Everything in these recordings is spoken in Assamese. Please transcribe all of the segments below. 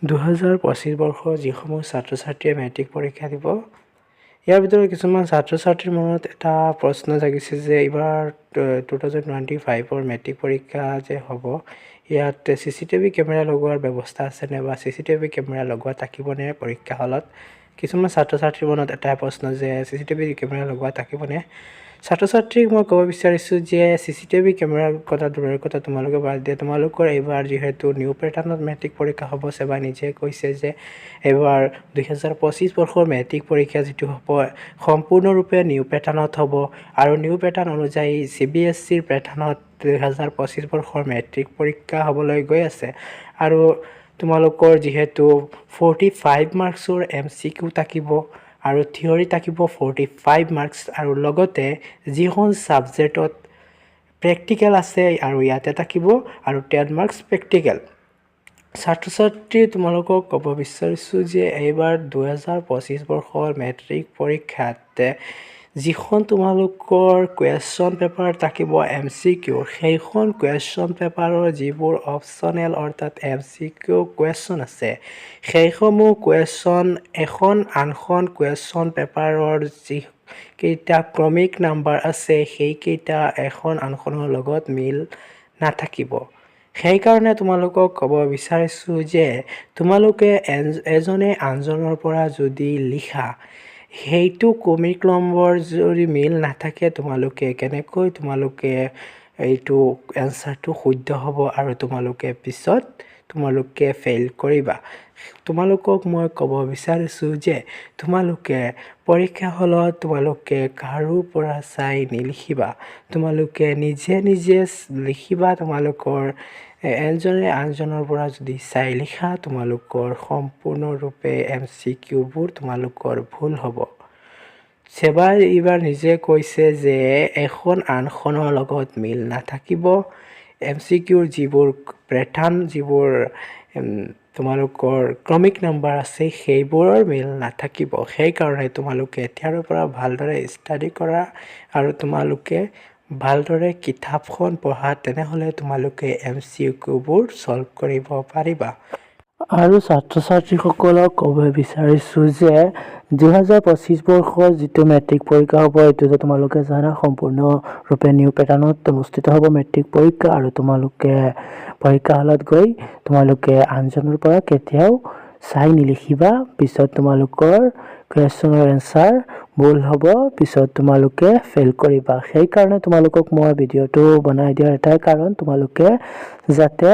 2025 বৰ্ষৰ যিসমূহ ছাত্ৰ-ছাত্ৰীয়ে মেট্ৰিক পৰীক্ষা দিব ইয়াৰ ভিতৰত কিছুমান ছাত্ৰ-ছাত্ৰীৰ মনত এটা প্ৰশ্ন জাগিছে যে এইবাৰ 2025 ৰ মেট্ৰিক পৰীক্ষা যে হ'ব ইয়াত CCTV কেমেৰা লগোৱাৰ ব্যৱস্থা আছে নে বা CCTV কেমেৰা লগোৱা থাকিবনে পৰীক্ষা হলত কিছুমান ছাত্ৰ-ছাত্ৰীৰ মনত এটা প্ৰশ্ন যে CCTV কেমেৰা লগোৱা থাকিবনে ছাত্ৰ-ছাত্ৰীক মই ক'ব বিচাৰিছোঁ যে CCTV কেমেৰাৰ কথা দূৰৰ কথা তোমালোকে বাদ দিয়া তোমালোকৰ এইবাৰ যিহেতু নিউ পেটাৰ্ণত মেট্ৰিক পৰীক্ষা হ'ব সেবা নিজে কৈছে যে এইবাৰ 2025 বৰ্ষৰ মেট্ৰিক পৰীক্ষা যেটো হ'ব সম্পূৰ্ণৰূপে নিউ পেটাৰ্ণত হ'ব আৰু নিউ পেটাৰ্ণ অনুযায়ী CBSE ৰ পেটাৰ্ণত 2025 বৰ্ষৰ মেট্ৰিক পৰীক্ষা হ'বলৈ গৈ আছে আৰু তোমালোকৰ যিহেতু 45 মাৰ্কছৰ MCQ থাকিব আৰু থিওৰি থাকিব 45 মাৰ্কছ আৰু লগতে যিখন সাবজেক্টত প্ৰেক্টিকেল আছে আৰু ইয়াতে থাকিব আৰু 10 মাৰ্কছ প্ৰেক্টিকেল ছাত্ৰ-ছাত্ৰী তোমালোকক ক'ব বিচাৰিছোঁ যে এইবাৰ 2025 বৰ্ষৰ মেট্ৰিক পৰীক্ষাত যিখন তোমালোকৰ কুৱেশ্যন পেপাৰ থাকিব MCQ সেইখন কুৱেশ্যন পেপাৰৰ যিবোৰ অপচনেল অৰ্থাৎ MCQ কুৱেশ্যন আছে সেইসমূহ কুৱেশ্যন এখন আনখন কুৱেশ্যন পেপাৰৰ যি কেইটা ক্ৰমিক নাম্বাৰ আছে সেইকেইটা এখন আনখনৰ লগত মিল নাথাকিব সেইকাৰণে তোমালোকক ক'ব বিচাৰিছোঁ যে তোমালোকে এজনে আনজনৰ পৰা যদি লিখা সেইটো ক্ৰমিক নম্বৰ যদি মিল নাথাকে তোমালোকে কেনেকৈ তোমালোকে এইটো এনসাৰটো শুদ্ধ হ'ব আৰু তোমালোকে পিছত তোমালোকে ফেইল কৰিবা তোমালোকক মই ক'ব বিচাৰিছোঁ যে তোমালোকে পৰীক্ষা হলত তোমালোকে কাৰো পৰা চাই নিলিখিবা তোমালোকে নিজে লিখিবা তোমালোকৰ এজনে আনজনৰ পৰা যদি চাই লিখা তোমালোকৰ সম্পূৰ্ণৰূপে MCQ বোৰ তোমালোকৰ ভুল হ'ব সেবাই এইবাৰ নিজে কৈছে যে এখন আনখনৰ লগত মিল নাথাকিব MCQ যিবোৰ প্যাটাৰ্ণ যিবোৰ তোমালোকৰ ক্ৰমিক নাম্বাৰ আছে সেইবোৰৰ মিল নাথাকিব সেই কাৰণে তোমালোকে এতিয়াৰ পৰা ভালদৰে ষ্টাডি কৰা আৰু তোমালোকে ভালদৰে কিতাপখন পঢ়া তেনেহলে তোমালোকে MCQ বোৰ সলভ কৰিব পাৰিবা আৰু ছাত্ৰ-ছাত্ৰীসকলক ক'ব বিচাৰিছোঁ যে 2025 বৰ্ষৰ যিটো মেট্ৰিক পৰীক্ষা হ'ব এইটো তোমালোকে জানা সম্পূৰ্ণৰূপে নিউ পেটাৰ্ণত অনুষ্ঠিত হ'ব মেট্ৰিক পৰীক্ষা আৰু তোমালোকে পৰীক্ষা হলত গৈ তোমালোকে আনজনৰ পৰা কেতিয়াও চাই নিলিখিবা পিছত তোমালোকৰ কুৱেশ্যনৰ এনসাৰ ভুল হ'ব পিছত তোমালোকে ফেইল কৰিবা সেই কাৰণে তোমালোকক মই ভিডিঅ'টো বনাই দিয়াৰ এটাই কাৰণ তোমালোকে যাতে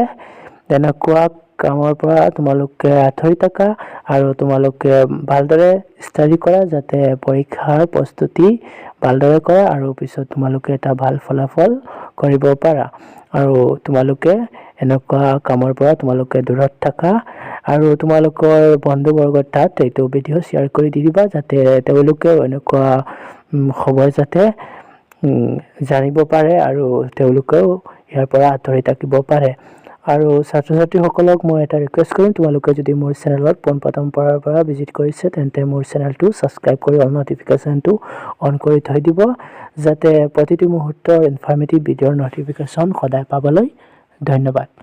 এনেকুৱা কামৰ পৰা তোমালোকে আঁতৰি থাকা আৰু তোমালোকে ভালদৰে ষ্টাডি কৰা যাতে পৰীক্ষাৰ প্ৰস্তুতি ভালদৰে কৰা আৰু পিছত তোমালোকে এটা ভাল ফলাফল কৰিব পাৰা আৰু তোমালোকে এনেকুৱা কামৰ পৰা তোমালোকে দূৰত থাকা আৰু তোমালোকৰ বন্ধুবৰ্গৰ তাত এইটো ভিডিঅ' শ্বেয়াৰ কৰি দি দিবা যাতে তেওঁলোকে এনেকুৱা খবৰ যাতে জানিব পাৰে আৰু তেওঁলোকেও ইয়াৰ পৰা আঁতৰি থাকিব পাৰে আৰু ছাত্ৰ-ছাত্ৰীসকলক মই এটা ৰিকুৱেষ্ট কৰিম তোমালোকে যদি মোৰ চেনেলত পোনপ্ৰথম পৰা ভিজিট কৰিছে তেন্তে মোৰ চেনেলটো সাবস্ক্ৰাইব কৰি অল নটিফিকেশনটো অন কৰি থৈ দিব যাতে প্ৰতিটো মুহূৰ্তৰ ইনফৰমেটিভ ভিডিঅ'ৰ নটিফিকেশন সদায় পাবলৈ ধন্যবাদ